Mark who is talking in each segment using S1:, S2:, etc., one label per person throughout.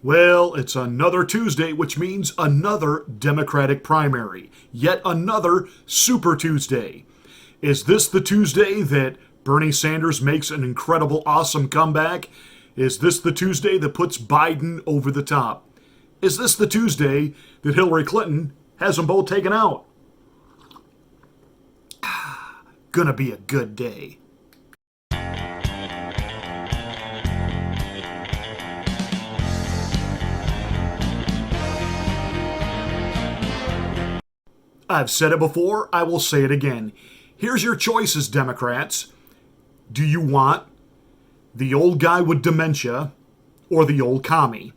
S1: Well, it's another Tuesday, which means another Democratic primary. Yet another Super Tuesday. Is this the Tuesday that Bernie Sanders makes an incredible, awesome comeback? Is this the Tuesday that puts Biden over the top? Is this the Tuesday that Hillary Clinton has them both taken out? Gonna be a good day. I've said it before, I will say it again. Here's your choices, Democrats. Do you want the old guy with dementia or the old commie?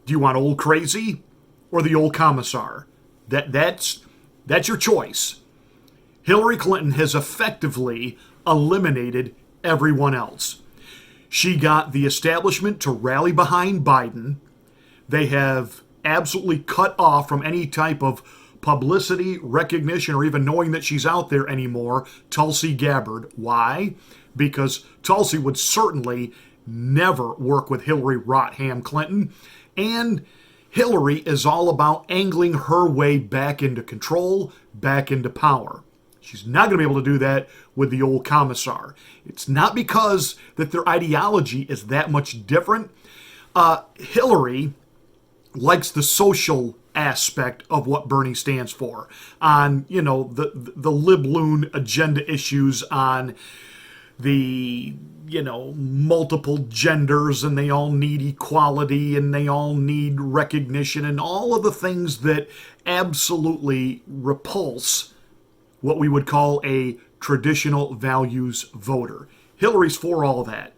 S1: Do you want old crazy or the old commissar? That's your choice. Hillary Clinton has effectively eliminated everyone else. She got the establishment to rally behind Biden. They have absolutely cut off from any type of publicity, recognition, or even knowing that she's out there anymore, Tulsi Gabbard. Why? Because Tulsi would certainly never work with Hillary Rotham Clinton. And Hillary is all about angling her way back into control, back into power. She's not going to be able to do that with the old commissar. It's not because that their ideology is that much different. Hillary likes the social aspect of what Bernie stands for on, the libloon agenda issues on the, multiple genders, and they all need equality and they all need recognition and all of the things that absolutely repulse what we would call a traditional values voter. Hillary's for all that.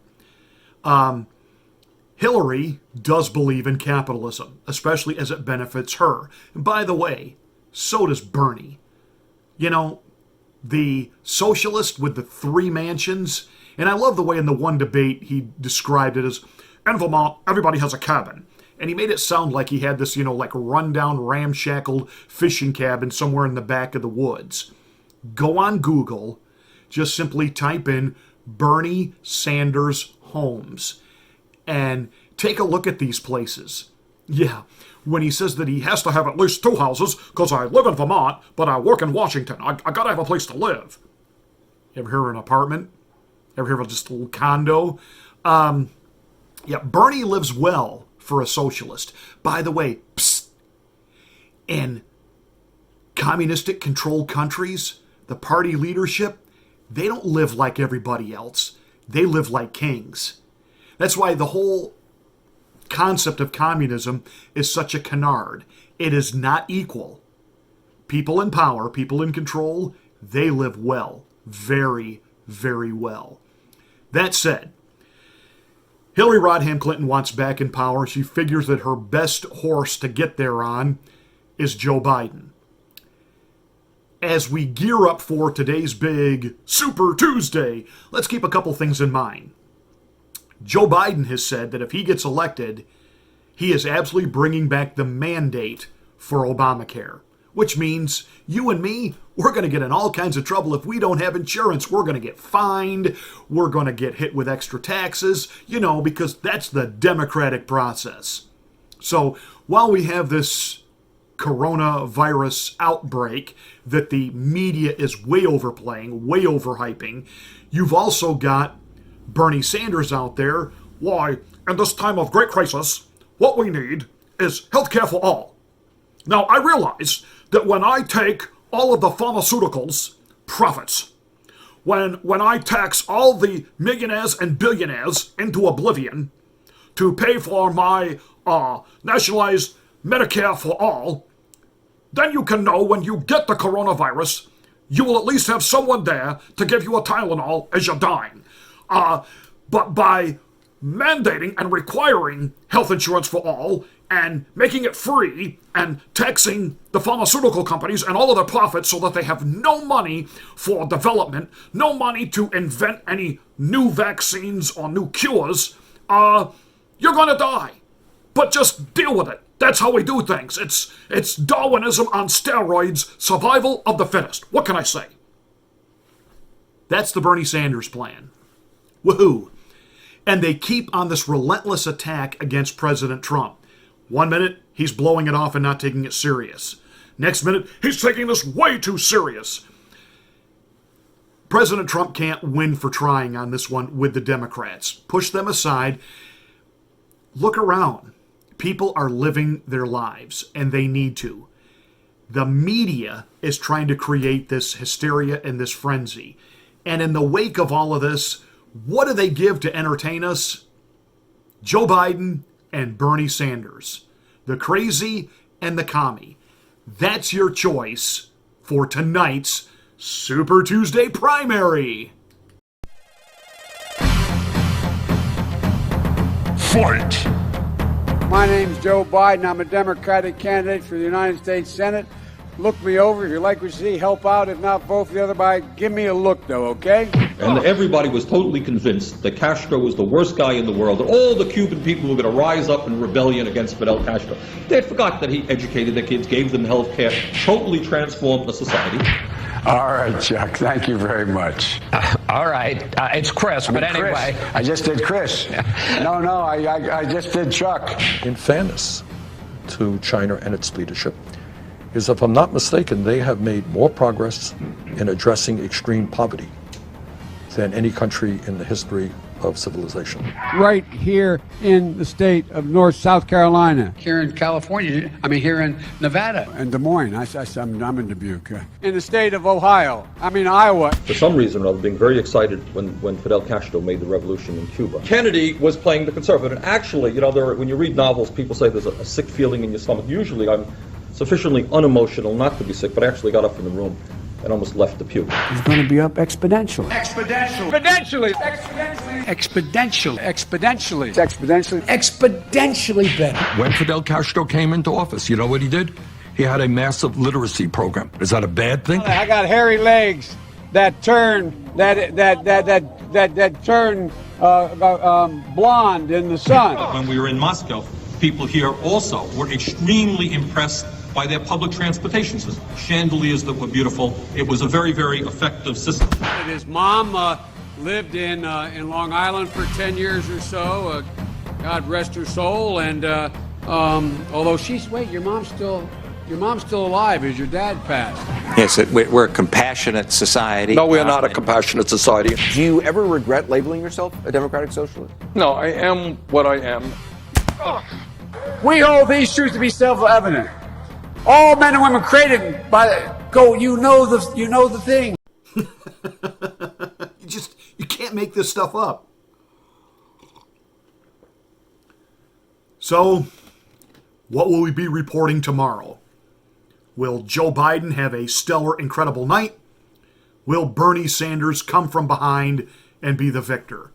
S1: Hillary does believe in capitalism, especially as it benefits her. And by the way, so does Bernie. The socialist with the three mansions. And I love the way in the one debate he described it as, in Vermont, everybody has a cabin. And he made it sound like he had this, like rundown, ramshackled fishing cabin somewhere in the back of the woods. Go on Google, just simply type in Bernie Sanders homes and take a look at these places. Yeah, when he says that he has to have at least two houses because I live in Vermont, but I work in Washington. I gotta have a place to live. Ever hear of an apartment? Ever hear of just a little condo? Yeah, Bernie lives well for a socialist. By the way, psst, in communistic controlled countries, the party leadership, they don't live like everybody else. They live like kings. That's why the whole concept of communism is such a canard. It is not equal. People in power, people in control, they live well. Very, very well. That said, Hillary Rodham Clinton wants back in power. She figures that her best horse to get there on is Joe Biden. As we gear up for today's big Super Tuesday, let's keep a couple things in mind. Joe Biden has said that if he gets elected, he is absolutely bringing back the mandate for Obamacare, which means you and me, we're going to get in all kinds of trouble if we don't have insurance. We're going to get fined. We're going to get hit with extra taxes, because that's the democratic process. So while we have this coronavirus outbreak that the media is way overplaying, way overhyping, you've also got Bernie Sanders out there. Why, in this time of great crisis, what we need is health care for all. Now, I realize that when I take all of the pharmaceuticals profits, when I tax all the millionaires and billionaires into oblivion to pay for my nationalized Medicare for all, then you can know when you get the coronavirus, you will at least have someone there to give you a Tylenol as you're dying. But by mandating and requiring health insurance for all and making it free and taxing the pharmaceutical companies and all of their profits so that they have no money for development, no money to invent any new vaccines or new cures, you're going to die. But just deal with it. That's how we do things. It's Darwinism on steroids, survival of the fittest. What can I say? That's the Bernie Sanders plan. Woohoo! And they keep on this relentless attack against President Trump. One minute, he's blowing it off and not taking it serious. Next minute, he's taking this way too serious. President Trump can't win for trying on this one with the Democrats. Push them aside. Look around. People are living their lives, and they need to. The media is trying to create this hysteria and this frenzy. And in the wake of all of this, what do they give to entertain us? Joe Biden and Bernie Sanders. The crazy and the commie. That's your choice for tonight's Super Tuesday primary.
S2: Fight!
S3: My name's Joe Biden. I'm a Democratic candidate for the United States Senate. Look me over. If you like what you see, help out. If not, vote for the other guy. Give me a look, though, okay?
S4: And everybody was totally convinced that Castro was the worst guy in the world, that all the Cuban people were going to rise up in rebellion against Fidel Castro. They had forgot that he educated the kids, gave them health care, totally transformed the society.
S3: All right, Chuck. Thank you very much.
S2: All right. It's Chris, but anyway.
S3: Chris. I just did Chris. No, I just did Chuck.
S5: In fairness to China and its leadership, is, if I'm not mistaken, they have made more progress in addressing extreme poverty than any country in the history of civilization.
S3: Right here in the state of South Carolina. Here in California. Here in Nevada. And Des Moines. I'm in Dubuque. In the state of Iowa.
S4: For some reason or other, being very excited when Fidel Castro made the revolution in Cuba. Kennedy was playing the conservative. And actually, when you read novels, people say there's a sick feeling in your stomach. Usually I'm sufficiently unemotional not to be sick, but I actually got up from the room and almost left the pew.
S3: He's going to be up exponentially.
S2: Exponentially.
S3: Exponentially better.
S5: When Fidel Castro came into office, you know what he did? He had a massive literacy program. Is that a bad thing?
S3: I got hairy legs that turn blonde in the sun.
S6: When we were in Moscow, people here also were extremely impressed by their public transportation system. Chandeliers that were beautiful. It was a very, very effective system.
S3: His mom lived in Long Island for 10 years or so. God rest her soul. And although your mom's still alive. Is your dad passed?
S7: Yes, we're a compassionate society.
S5: No, we are not a compassionate society.
S8: Do you ever regret labeling yourself a democratic socialist?
S5: No, I am what I am.
S3: We hold these truths to be self-evident. All men and women created by you know the thing.
S1: You can't make this stuff up. So, what will we be reporting tomorrow? Will Joe Biden have a stellar, incredible night? Will Bernie Sanders come from behind and be the victor?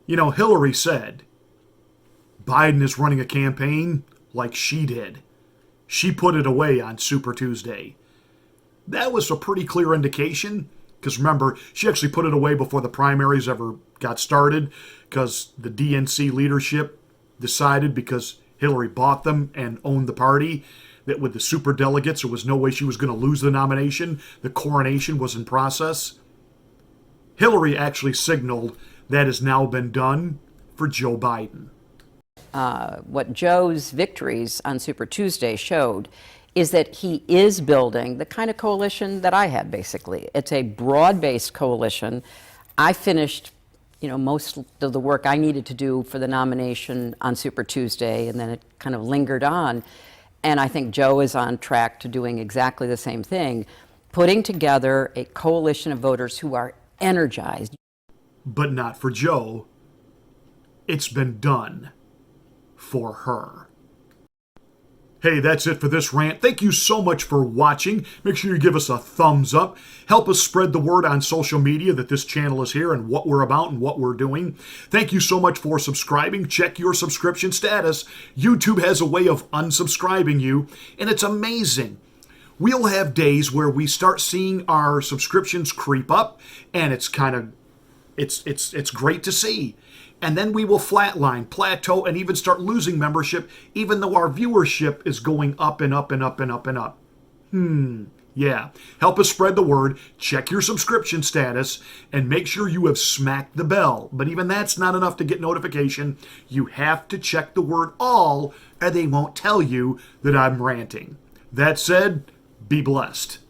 S1: Hillary said Biden is running a campaign like she did. She put it away on Super Tuesday. That was a pretty clear indication, because remember, she actually put it away before the primaries ever got started, because the DNC leadership decided, because Hillary bought them and owned the party, that with the super delegates, there was no way she was going to lose the nomination. The coronation was in process. Hillary actually signaled that has now been done for Joe Biden.
S9: What Joe's victories on Super Tuesday showed is that he is building the kind of coalition that I had, basically. It's a broad-based coalition. I finished, most of the work I needed to do for the nomination on Super Tuesday, and then it kind of lingered on. And I think Joe is on track to doing exactly the same thing, putting together a coalition of voters who are energized.
S1: But not for Joe. It's been done for her. Hey, that's it for this rant. Thank you so much for watching. Make sure you give us a thumbs up. Help us spread the word on social media that this channel is here and what we're about and what we're doing. Thank you so much for subscribing. Check your subscription status. YouTube has a way of unsubscribing you, and it's amazing. We'll have days where we start seeing our subscriptions creep up, and it's great to see. And then we will flatline, plateau, and even start losing membership, even though our viewership is going up and up and up and up and up. Yeah, help us spread the word, check your subscription status, and make sure you have smacked the bell. But even that's not enough to get notification. You have to check the word all, or they won't tell you that I'm ranting. That said, be blessed.